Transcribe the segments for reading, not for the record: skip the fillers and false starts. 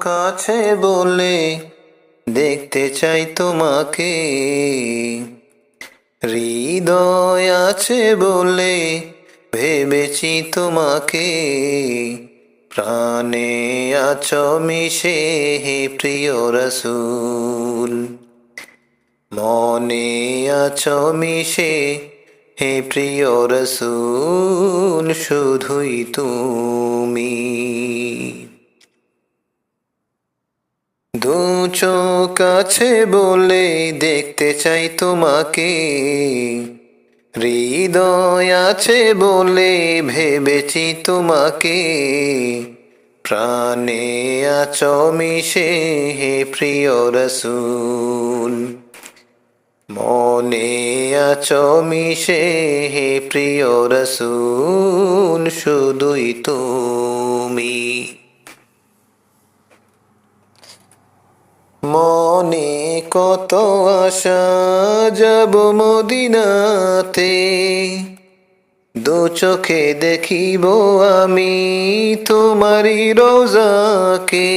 কাছে বলে দেখতে চাই তোমাকে, হৃদয় আছে বলে ভেবেছি তোমাকে, প্রাণে আছো মিশে হে প্রিয় রসূল, মনে আছো মিশে হে প্রিয় রসূল, শুধুই তুমি। দু চোখ আছে বলে দেখতে চাই তোমাকে, হৃদয় আছে বলে ভেবেছি তোমাকে, প্রাণে আছো মিশে হে প্রিয় রসূল, মনে আছো মিশে হে প্রিয় রসূল, শুধুই তুমি। মনে কত আশা যাব মদিনাতে, দু চোখে দেখিব আমি তোমারি রোজাকে,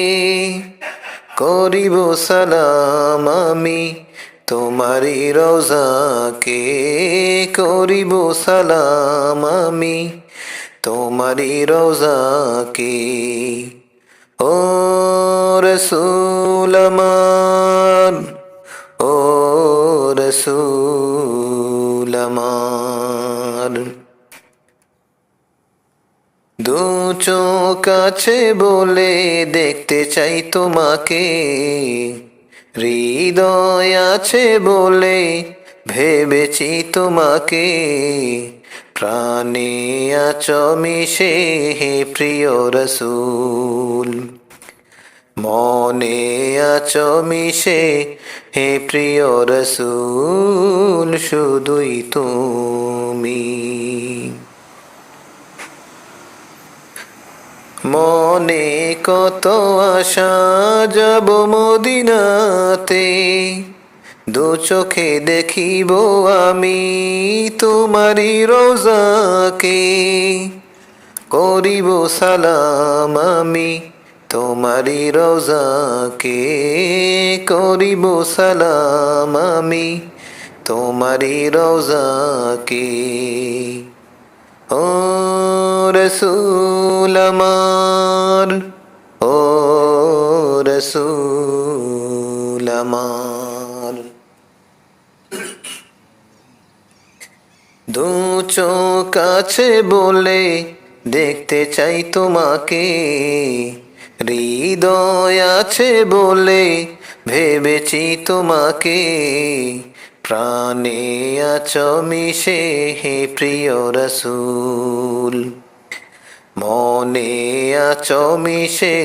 করিব সালাম আমি তোমারি রোজাকে, করিব সালাম আমি তোমারি রোজাকে। ও রসূল আমার, ও রসূল আমার, দু চোখ আছে বলে দেখতে চাই তোমাকে, হৃদয় আছে বলে ভেবেছি তোমাকে, প্রাণে আছো মিশে হে প্রিয় রসূল, মনে আছো মিশে হে প্রিয় রসূল, শুধুই তুমি। মনে কত আশা যাব মদিনাতে, দু চোখে দেখিব আমি তোমারি রোজাকে, করিব সালাম আমি তোমারি রোজাকে, করিব সালাম আমি তোমারি রোজাকে। ও রসূল আমার, ও রসূল আমার, দু চোখ আছে বলে দেখতে চাই তোমাকে, হৃদয় আছে বলে ভেবেছি তোমাকে, প্রাণে আছো মিশে হে প্রিয় রসূল, মনে আছো মিশে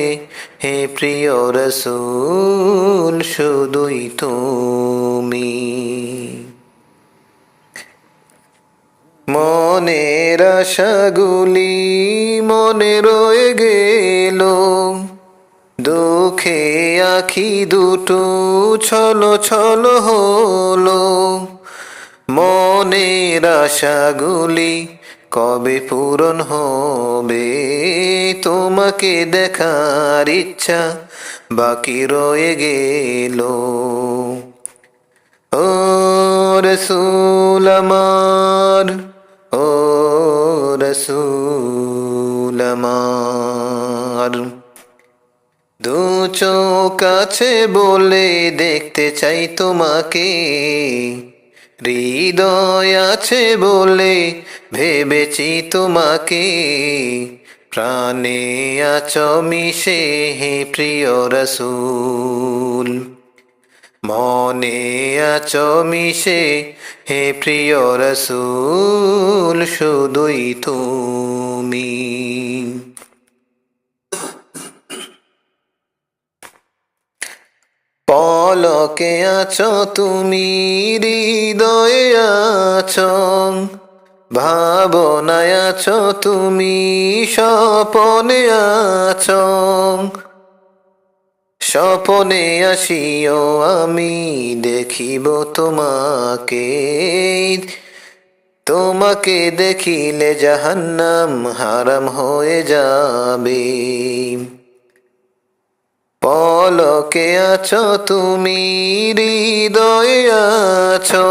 হে প্রিয় রসূল, শুধুই তুমি। মনের আশাগুলি মনে রয়ে গেল, দুঃখে আখি দুটো ছলো ছলো হলো, মনের আশাগুলি কবে পূরণ হবে, তোমাকে দেখার ইচ্ছা বাকি রয়ে গেল। ও রসূল আমার, ও রসূল আমার, দু চোখ আছে বলে দেখতে চাই তোমাকে, হৃদয় আছে বলে ভেবেছি তোমাকে, প্রাণে আছো মিশে হে প্রিয় রসূল, মনে আছো মিশে হে প্রিয় রসূল, শুধুই তুমি। পলকে আছো তুমি, হৃদয়ে আছো, ভাবনায় আছো তুমি, স্বপনে আছো, স্বপনে আসিও আমি দেখিব তোমাকে, তোমাকে দেখিলে জাহান্নাম হারাম হয়ে যাবে। পলকে আছো তুমি, হৃদয়ে আছো,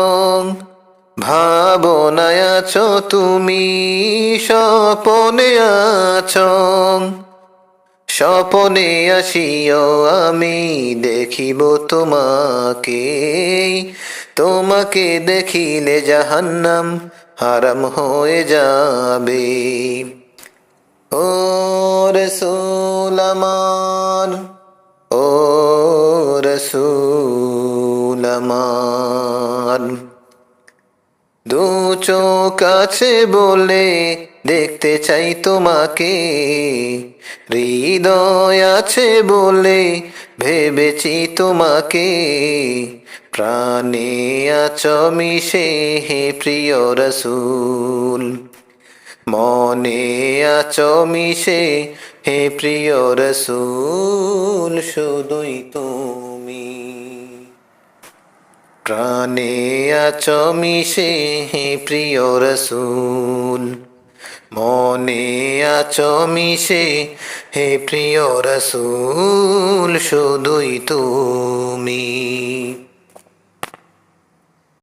ভাবনায় আছো তুমি, স্বপনে আছো। স্বপনে আসিও আমি দেখিব তোমাকে, তোমাকে দেখিলে জাহান্নাম হারাম হয়ে যাবে। ও রসূল আমার, ও রসূল আমার, দু চোখ আছে বলে দেখতে চাই তোমাকে, হৃদয় আছে বলে ভেবেছি তোমাকে, প্রাণে আছো মিশে হে প্রিয় রসূল, মনে আছো মিশে হে প্রিয় রসূল, শুধুই তুমি। প্রাণে আছো মিশে হে প্রিয় রসূল, মনে আছো মিশে হে প্রিয় রসূল, শুধুই তুমি।